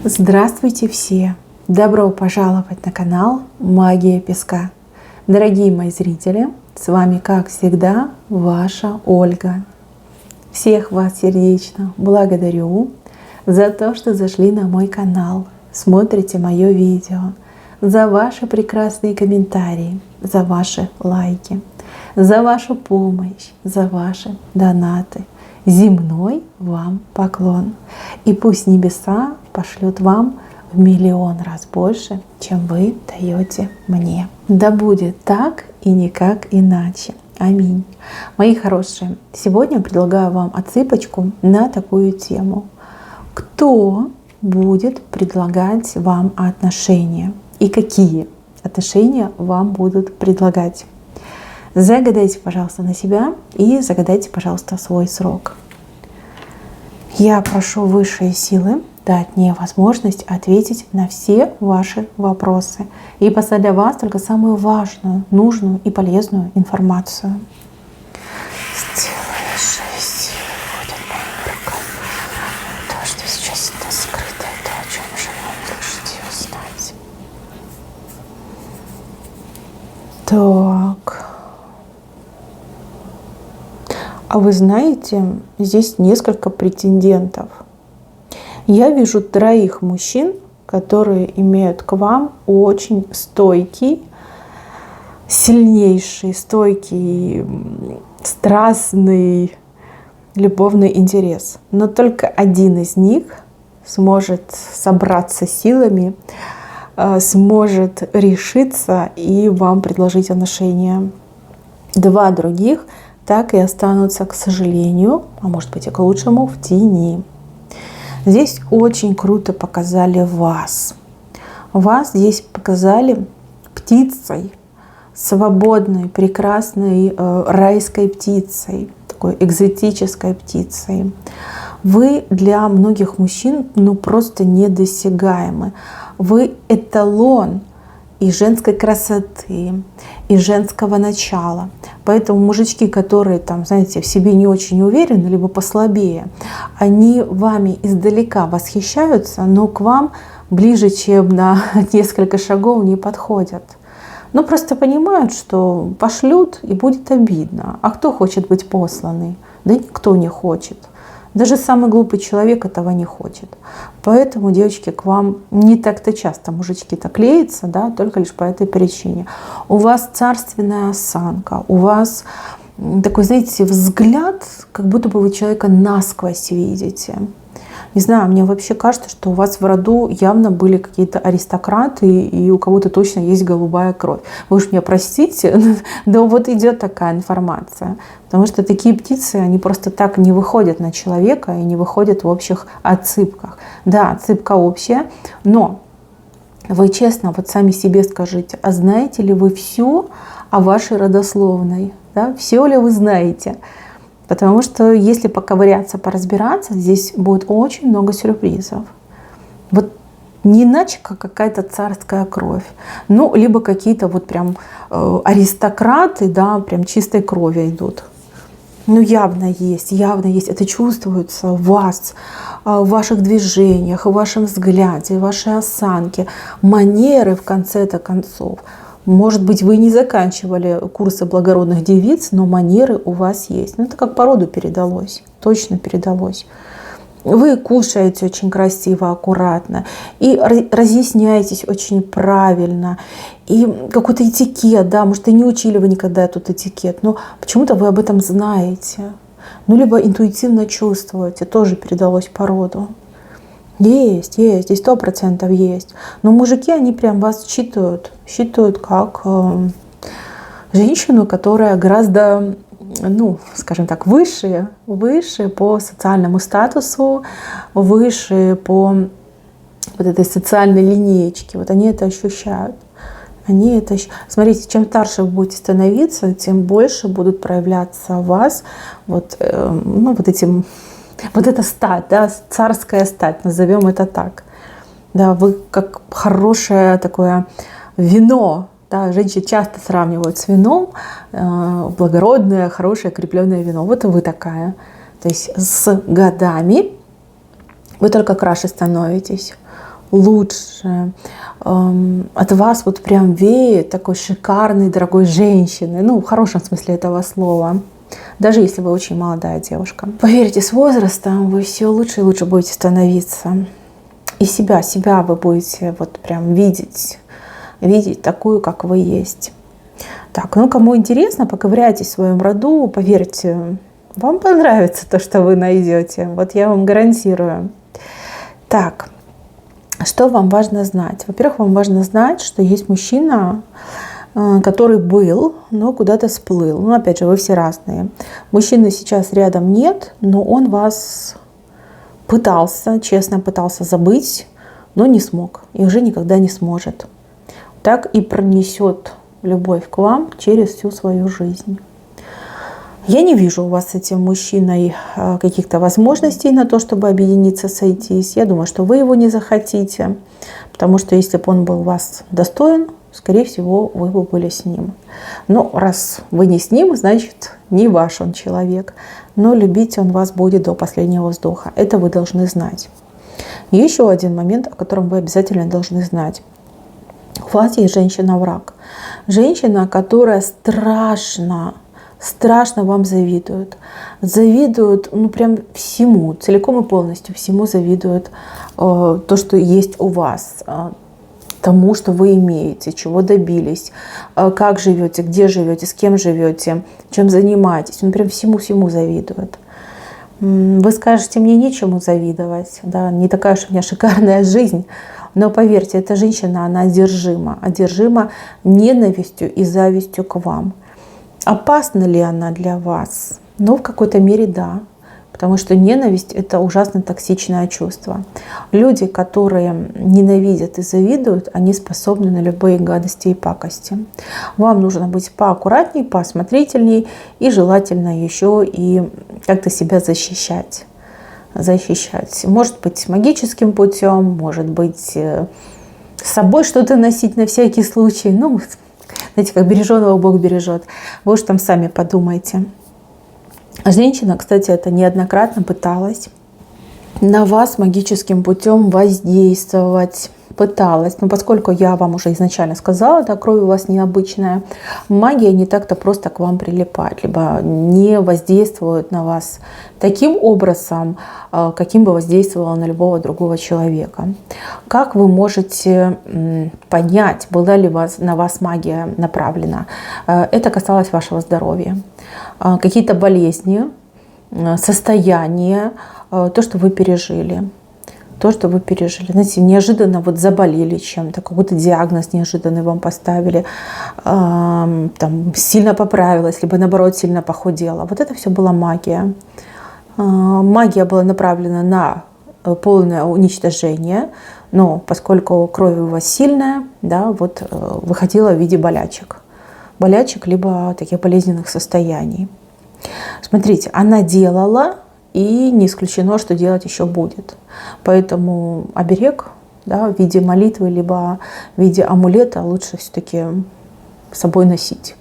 Здравствуйте все! Добро пожаловать на канал Магия Песка. Дорогие мои зрители, с вами, как всегда, ваша Ольга. Всех вас сердечно благодарю за то, что зашли на мой канал, смотрите мое видео, за ваши прекрасные комментарии, за ваши лайки, за вашу помощь, за ваши донаты. Земной вам поклон. И пусть небеса пошлют вам в миллион раз больше, чем вы даете мне. Да будет так и никак иначе. Аминь. Мои хорошие, сегодня предлагаю вам отсыпочку на такую тему. Кто будет предлагать вам отношения? И какие отношения вам будут предлагать? Загадайте, пожалуйста, на себя и загадайте, пожалуйста, свой срок. Я прошу высшие силы дать мне возможность ответить на все ваши вопросы и послать для вас только самую важную, нужную и полезную информацию. Сделай высшие силы будет моим рукам. То, что сейчас это скрыто, то, о чем желаю услышать и узнать. Так. А вы знаете, здесь несколько претендентов. Я вижу 3 мужчин, которые имеют к вам очень стойкий, сильнейший, стойкий, страстный, любовный интерес. Но только один из них сможет собраться силами, сможет решиться и вам предложить отношения. 2 других так и останутся, к сожалению, а может быть и к лучшему, в тени. Здесь очень круто показали вас. Вас здесь показали птицей, свободной, прекрасной, райской птицей, такой экзотической птицей. Вы для многих мужчин просто недосягаемы. Вы эталон и женской красоты, и женского начала. Поэтому мужички, которые там, знаете, в себе не очень уверены, либо послабее, они вами издалека восхищаются, но к вам ближе, чем на несколько шагов не подходят. Но просто понимают, что пошлют и будет обидно. А кто хочет быть посланный? Да никто не хочет. Даже самый глупый человек этого не хочет. Поэтому, девочки, к вам не так-то часто мужички-то клеятся, да, только лишь по этой причине. У вас царственная осанка, у вас такой, знаете, взгляд, как будто бы вы человека насквозь видите. Не знаю, мне вообще кажется, что у вас в роду явно были какие-то аристократы, и у кого-то точно есть голубая кровь. Вы уж меня простите, но вот идет такая информация. Потому что такие птицы, они просто так не выходят на человека и не выходят в общих отсыпках. Да, отсыпка общая, но вы честно вот сами себе скажите, а знаете ли вы все о вашей родословной? Да? Все ли вы знаете? Потому что если поковыряться, поразбираться, здесь будет очень много сюрпризов. Вот не иначе, как какая-то царская кровь. Ну, либо какие-то вот прям аристократы, да, прям чистой крови идут. Ну, явно есть, это чувствуется в вас, в ваших движениях, в вашем взгляде, в вашей осанке, манеры в конце-то концов. Может быть, вы не заканчивали курсы благородных девиц, но манеры у вас есть. Ну, это как по роду передалось, точно передалось. Вы кушаете очень красиво, аккуратно, и разъясняетесь очень правильно. И какой-то этикет, да, может, и не учили вы никогда этот этикет, но почему-то вы об этом знаете. Ну, либо интуитивно чувствуете, тоже передалось по роду. Есть, здесь 100% есть. Но мужики, они прям вас считают как женщину, которая гораздо, ну, скажем так, выше по социальному статусу, выше по вот этой социальной линеечке. Вот они это ощущают. Смотрите, чем старше вы будете становиться, тем больше будут проявляться в вас вот эта стать, да, царская стать, назовем это так. Да, вы как хорошее такое вино, да, женщины часто сравнивают с вином, благородное, хорошее, крепленное вино. Вот и вы такая. То есть с годами вы только краше становитесь. лучше. От вас вот прям веет такой шикарной, дорогой женщины. Ну, в хорошем смысле этого слова. Даже если вы очень молодая девушка. Поверьте, с возрастом вы все лучше и лучше будете становиться. И себя вы будете вот прям видеть такую, как вы есть. Так, ну кому интересно, поковыряйтесь в своем роду, поверьте, вам понравится то, что вы найдете. Вот я вам гарантирую. Так, что вам важно знать? Во-первых, вам важно знать, что есть мужчина, который был, но куда-то сплыл. Ну, опять же, вы все разные. Мужчины сейчас рядом нет, но он вас честно пытался забыть, но не смог. И уже никогда не сможет. Так и пронесет любовь к вам через всю свою жизнь. Я не вижу у вас с этим мужчиной каких-то возможностей на то, чтобы объединиться, сойтись. Я думаю, что вы его не захотите, потому что если бы он был вас достоин, скорее всего, вы бы были с ним. Но раз вы не с ним, значит, не ваш он человек. Но любить он вас будет до последнего вздоха. Это вы должны знать. И еще один момент, о котором вы обязательно должны знать. У вас есть женщина-враг. Женщина, которая страшно вам завидует. Завидует, ну, прям всему, целиком и полностью всему завидует то, что есть у вас, тому, что вы имеете, чего добились, как живете, где живете, с кем живете, чем занимаетесь. Он прям всему завидует. Вы скажете, мне нечему завидовать, да, не такая уж у меня шикарная жизнь. Но поверьте, эта женщина, она одержима ненавистью и завистью к вам. Опасна ли она для вас? Ну, в какой-то мере да. Потому что ненависть – это ужасно токсичное чувство. Люди, которые ненавидят и завидуют, они способны на любые гадости и пакости. Вам нужно быть поаккуратней, поосмотрительней и желательно еще и как-то себя защищать. Может быть, магическим путем, может быть, с собой что-то носить на всякий случай. Ну, знаете, как береженого Бог бережет. Вы уж там сами подумайте. Женщина, кстати, это неоднократно пыталась на вас магическим путем воздействовать. Пыталась. Но поскольку я вам уже изначально сказала, да, кровь у вас необычная, магия не так-то просто к вам прилипает, либо не воздействует на вас таким образом, каким бы воздействовала на любого другого человека. Как вы можете понять, была ли на вас магия направлена? Это касалось вашего здоровья. Какие-то болезни, состояния, то, что вы пережили. Знаете, неожиданно вот заболели чем-то, какой-то диагноз неожиданный вам поставили, там, сильно поправилась, либо наоборот сильно похудела. Вот это все была магия. Магия была направлена на полное уничтожение, но поскольку кровь у вас сильная, да, вот выходила в виде болячек, либо таких болезненных состояний. Смотрите, она делала, и не исключено, что делать еще будет. Поэтому оберег, да, в виде молитвы, либо в виде амулета лучше все-таки с собой носить.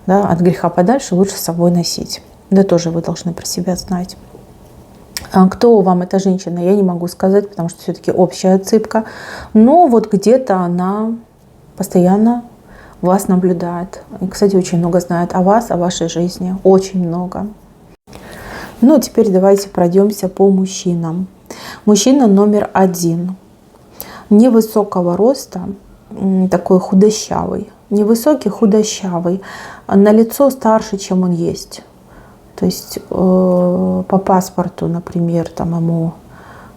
Да, от греха подальше лучше с собой носить. Да, тоже вы должны про себя знать. Кто вам эта женщина, я не могу сказать, потому что все-таки общая отсыпка. Но вот где-то она постоянно вас наблюдает. И, кстати, очень много знает о вас, о вашей жизни. Очень много. Ну, теперь давайте пройдемся по мужчинам. Мужчина номер 1. Невысокого роста, такой худощавый. Невысокий, худощавый. На лицо старше, чем он есть. То есть по паспорту, например, там ему,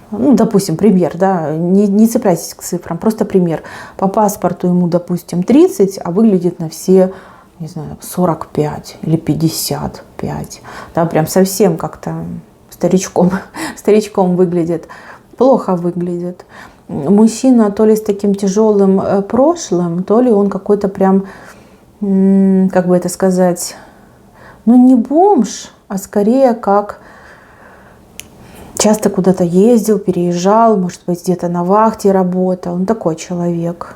ну, допустим, пример, да, не цепляйтесь к цифрам, просто пример. По паспорту ему, допустим, 30, а выглядит на все, не знаю, 45 или 55. Да, прям совсем как-то старичком выглядит. Плохо выглядит. Мужчина то ли с таким тяжелым прошлым, то ли он какой-то прям, как бы это сказать, ну не бомж, а скорее как часто куда-то ездил, переезжал, может быть, где-то на вахте работал. Он такой человек.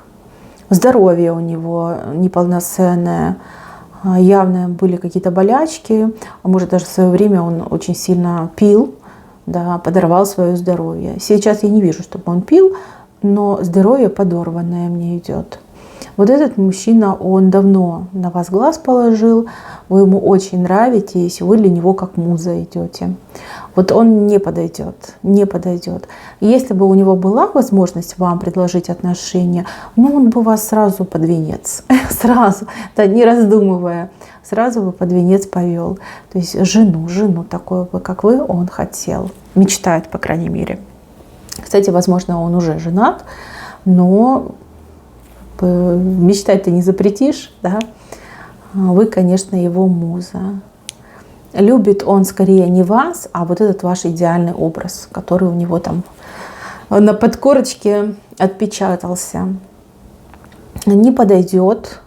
Здоровье у него неполноценное. Явно были какие-то болячки. А может, даже в свое время он очень сильно пил, да, подорвал свое здоровье. Сейчас я не вижу, чтобы он пил, но здоровье подорванное мне идет. Вот этот мужчина, он давно на вас глаз положил, вы ему очень нравитесь, вы для него как муза идете. Вот он не подойдет, не подойдет. Если бы у него была возможность вам предложить отношения, ну он бы вас сразу под венец, сразу, да, не раздумывая, сразу бы под венец повел. То есть жену такую бы, как вы, он хотел, мечтает, по крайней мере. Кстати, возможно, он уже женат, но мечтать ты не запретишь, да? Вы, конечно, его муза. Любит он скорее не вас, а вот этот ваш идеальный образ, который у него там на подкорочке отпечатался. Не подойдет.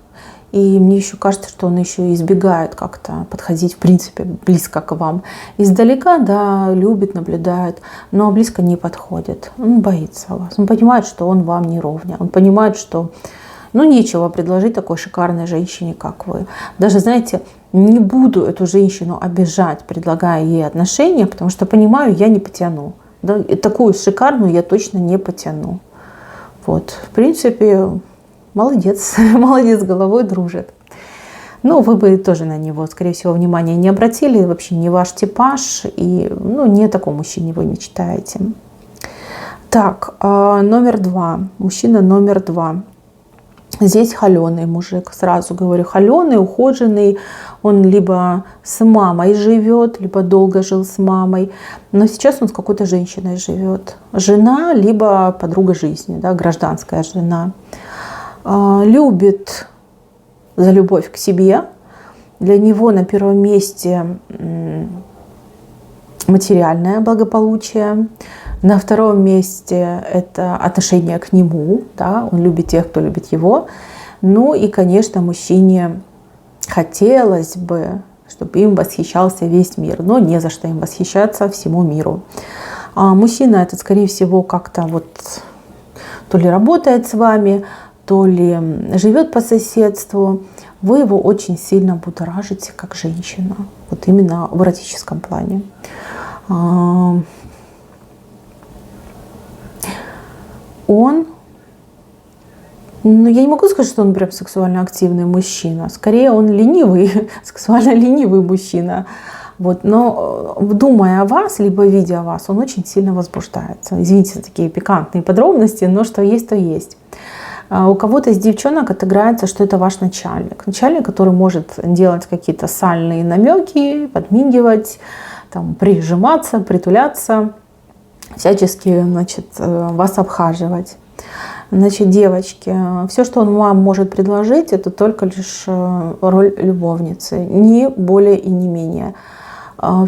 И мне еще кажется, что он еще избегает как-то подходить, в принципе, близко к вам. Издалека, да, любит, наблюдает, но близко не подходит. Он боится вас. Он понимает, что он вам не ровня. Он понимает, что нечего предложить такой шикарной женщине, как вы. Даже, знаете, не буду эту женщину обижать, предлагая ей отношения, потому что понимаю, я не потяну. Да? И такую шикарную я точно не потяну. Вот, в принципе, молодец, молодец, головой дружит. Ну, вы бы тоже на него, скорее всего, внимания не обратили, вообще не ваш типаж, и не о таком мужчине вы мечтаете. Так, номер 2, мужчина номер 2. Здесь холеный мужик, сразу говорю, холеный, ухоженный, он либо с мамой живет, либо долго жил с мамой, но сейчас он с какой-то женщиной живет. Жена, либо подруга жизни, да, гражданская жена. Любит за любовь к себе. Для него на первом месте материальное благополучие. На втором месте это отношение к нему. Да? Он любит тех, кто любит его. Ну и, конечно, мужчине хотелось бы, чтобы им восхищался весь мир. Но не за что им восхищаться всему миру. А мужчина этот, скорее всего, как-то вот то ли работает с вами, то ли живет по соседству, вы его очень сильно будоражите как женщина. Вот именно в эротическом плане. Он, я не могу сказать, что он прям сексуально активный мужчина. Скорее, он ленивый, сексуально ленивый мужчина. Вот, но думая о вас, либо видя вас, он очень сильно возбуждается. Извините за такие пикантные подробности, но что есть, то есть. У кого-то из девчонок отыграется, что это ваш начальник. Начальник, который может делать какие-то сальные намеки, подмигивать, там, прижиматься, притуляться, всячески, значит, вас обхаживать. Значит, девочки, все, что он вам может предложить, это только лишь роль любовницы, не более и не менее.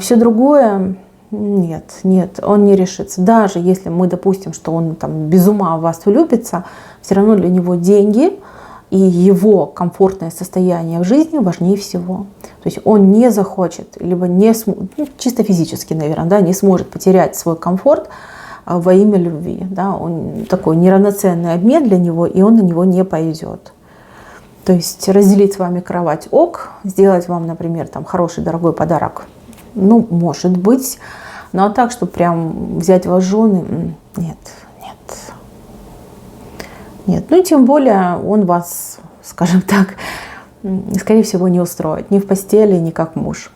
Все другое нет, он не решится. Даже если мы допустим, что он там без ума в вас влюбится, все равно для него деньги и его комфортное состояние в жизни важнее всего. То есть он не захочет, либо чисто физически, наверное, да, не сможет потерять свой комфорт во имя любви. Да. Он такой неравноценный обмен для него, и он на него не пойдет. То есть разделить с вами кровать ок, сделать вам, например, там, хороший дорогой подарок, может быть, но так, чтобы прям взять вас в жены, нет. Ну и тем более он вас, скажем так, скорее всего, не устроит ни в постели, ни как муж.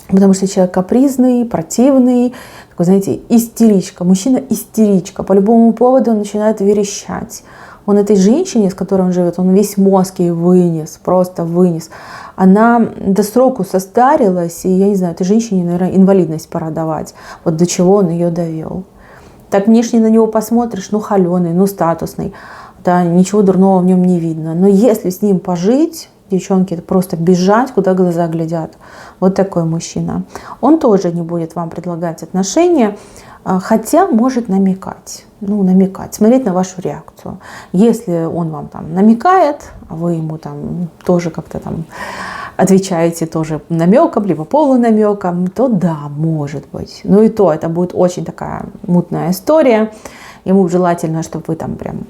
Потому что человек капризный, противный, такой, знаете, истеричка. Мужчина истеричка. По любому поводу он начинает верещать. Он этой женщине, с которой он живет, он весь мозг ей вынес, просто вынес. Она до сроку состарилась, и, я не знаю, этой женщине, наверное, инвалидность пора давать. Вот до чего он ее довел. Так внешне на него посмотришь, холеный, статусный. Да, ничего дурного в нем не видно. Но если с ним пожить, девчонки, это просто бежать, куда глаза глядят. Вот такой мужчина. Он тоже не будет вам предлагать отношения, хотя может намекать. Смотреть на вашу реакцию. Если он вам там намекает, а вы ему там тоже как-то там отвечаете тоже намеком, либо полунамеком, то да, может быть. И то это будет очень такая мутная история. Ему желательно, чтобы вы там прям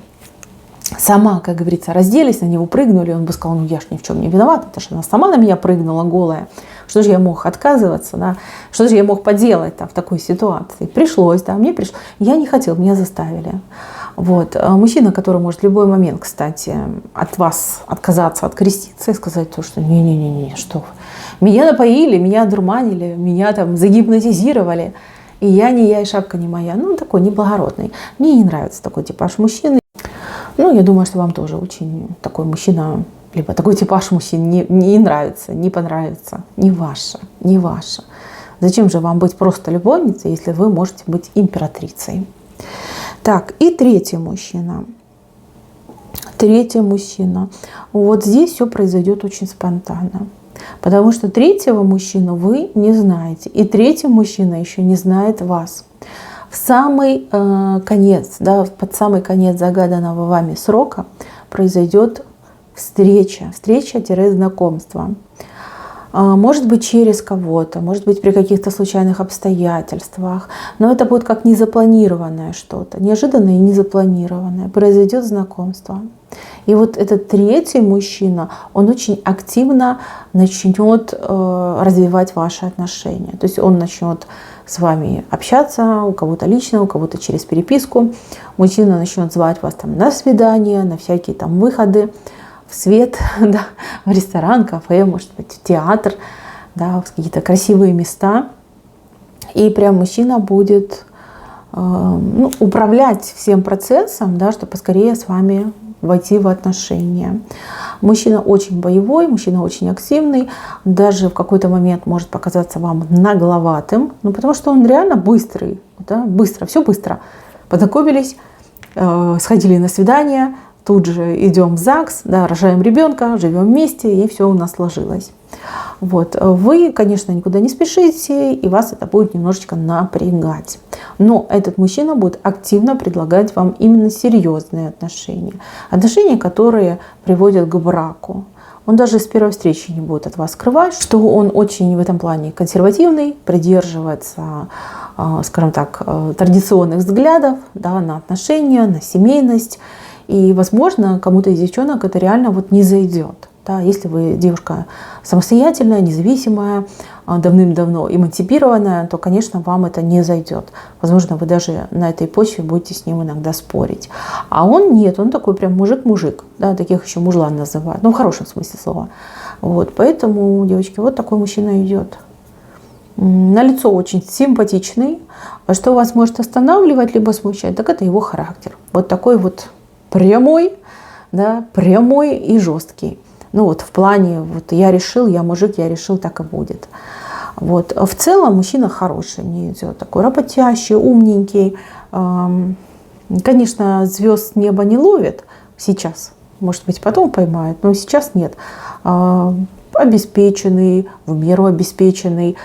сама, как говорится, разделись, на него прыгнули, он бы сказал, я ж ни в чем не виноват, потому что она сама на меня прыгнула голая. Что же я мог отказываться, да? Что же я мог поделать в такой ситуации? Пришлось, да, мне пришлось. Я не хотел, меня заставили. Вот. Мужчина, который может в любой момент, кстати, от вас отказаться, откреститься и сказать то, что не-не-не, что вы. Меня напоили, меня одурманили, меня там загипнотизировали. И я не я, и шапка не моя. Ну, такой неблагородный. Мне не нравится такой типаж мужчины. Ну, я думаю, что вам тоже очень такой мужчина, либо такой типаж мужчин не нравится, не понравится. Не ваше, не ваше. Зачем же вам быть просто любовницей, если вы можете быть императрицей? Так, и третий мужчина. Третий мужчина. Вот здесь все произойдет очень спонтанно. Потому что третьего мужчину вы не знаете. И третий мужчина еще не знает вас. В самый конец, да, под самый конец загаданного вами срока произойдет встреча-знакомство. Может быть, через кого-то, может быть, при каких-то случайных обстоятельствах. Но это будет как незапланированное что-то, неожиданное и незапланированное. Произойдет знакомство. И вот этот третий мужчина, он очень активно начнет развивать ваши отношения. То есть он начнет с вами общаться, у кого-то лично, у кого-то через переписку. Мужчина начнет звать вас там на свидания, на всякие там выходы в свет, да, в ресторан, кафе, может быть, в театр, да, в какие-то красивые места. И прям мужчина будет управлять всем процессом, да, чтобы поскорее с вами войти в отношения. Мужчина очень боевой, мужчина очень активный, даже в какой-то момент может показаться вам нагловатым, ну, потому что он реально быстрый, да, быстро, все быстро. Познакомились, сходили на свидание, тут же идем в ЗАГС, да, рожаем ребенка, живем вместе, и все у нас сложилось. Вот. Вы, конечно, никуда не спешите, и вас это будет немножечко напрягать. Но этот мужчина будет активно предлагать вам именно серьезные отношения. Отношения, которые приводят к браку. Он даже с первой встречи не будет от вас скрывать, что он очень в этом плане консервативный, придерживается, скажем так, традиционных взглядов, да, на отношения, на семейность. И, возможно, кому-то из девчонок это реально вот не зайдет. Да, если вы девушка самостоятельная, независимая, давным-давно эмансипированная, то, конечно, вам это не зайдет. Возможно, вы даже на этой почве будете с ним иногда спорить. А он нет, он такой прям мужик-мужик. Да, таких еще мужлан называют. Ну, в хорошем смысле слова. Вот, поэтому, девочки, вот такой мужчина идет. На лицо очень симпатичный. А что вас может останавливать, либо смущать, так это его характер. Вот такой вот прямой, да, прямой и жесткий. Ну вот в плане, вот я решил, я мужик, я решил, так и будет. Вот. В целом мужчина хороший, не идет такой работящий, умненький. Конечно, звезд неба не ловит сейчас. Может быть, потом поймает, но сейчас нет. Обеспеченный, в меру обеспеченный.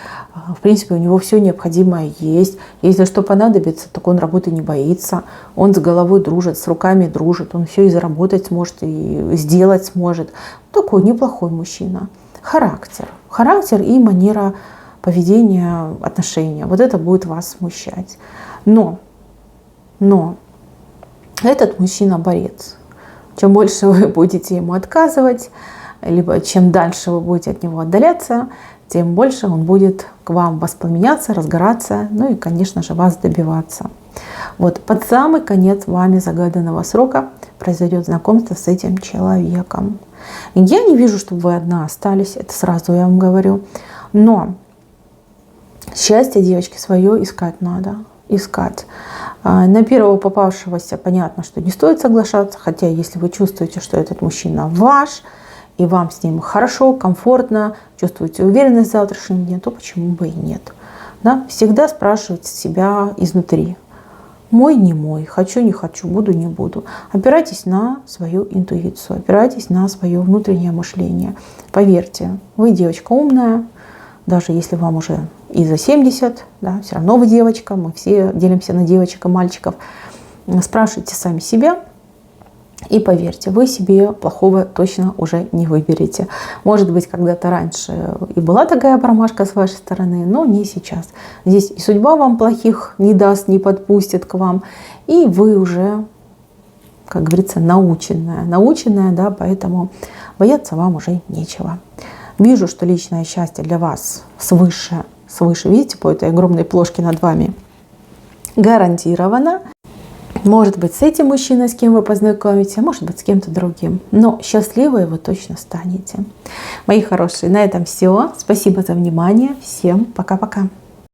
В принципе, у него все необходимое есть. Если что понадобится, так он работы не боится. Он с головой дружит, с руками дружит. Он все и заработать сможет, и сделать сможет. Такой неплохой мужчина. Характер. Характер и манера поведения, отношения. Вот это будет вас смущать. Но этот мужчина борец. Чем больше вы будете ему отказывать, либо чем дальше вы будете от него отдаляться, тем больше он будет к вам воспламеняться, разгораться, ну и, конечно же, вас добиваться. Вот под самый конец вами загаданного срока произойдет знакомство с этим человеком. Я не вижу, чтобы вы одна остались, это сразу я вам говорю. Но счастье, девочки, свое искать надо. Искать. На первого попавшегося понятно, что не стоит соглашаться, хотя если вы чувствуете, что этот мужчина ваш, и вам с ним хорошо, комфортно, чувствуете уверенность в завтрашнем дне, то почему бы и нет? Да? Всегда спрашивайте себя изнутри. Мой, не мой, хочу, не хочу, буду, не буду. Опирайтесь на свою интуицию, опирайтесь на свое внутреннее мышление. Поверьте, вы девочка умная, даже если вам уже и за 70, да, все равно вы девочка, мы все делимся на девочек и мальчиков. Спрашивайте сами себя. И поверьте, вы себе плохого точно уже не выберете. Может быть, когда-то раньше и была такая промашка с вашей стороны, но не сейчас. Здесь и судьба вам плохих не даст, не подпустит к вам. И вы уже, как говорится, наученная, да, поэтому бояться вам уже нечего. Вижу, что личное счастье для вас свыше, видите, по этой огромной плошке над вами гарантировано. Может быть, с этим мужчиной, с кем вы познакомитесь, а может быть, с кем-то другим. Но счастливой вы точно станете. Мои хорошие, на этом все. Спасибо за внимание. Всем пока-пока.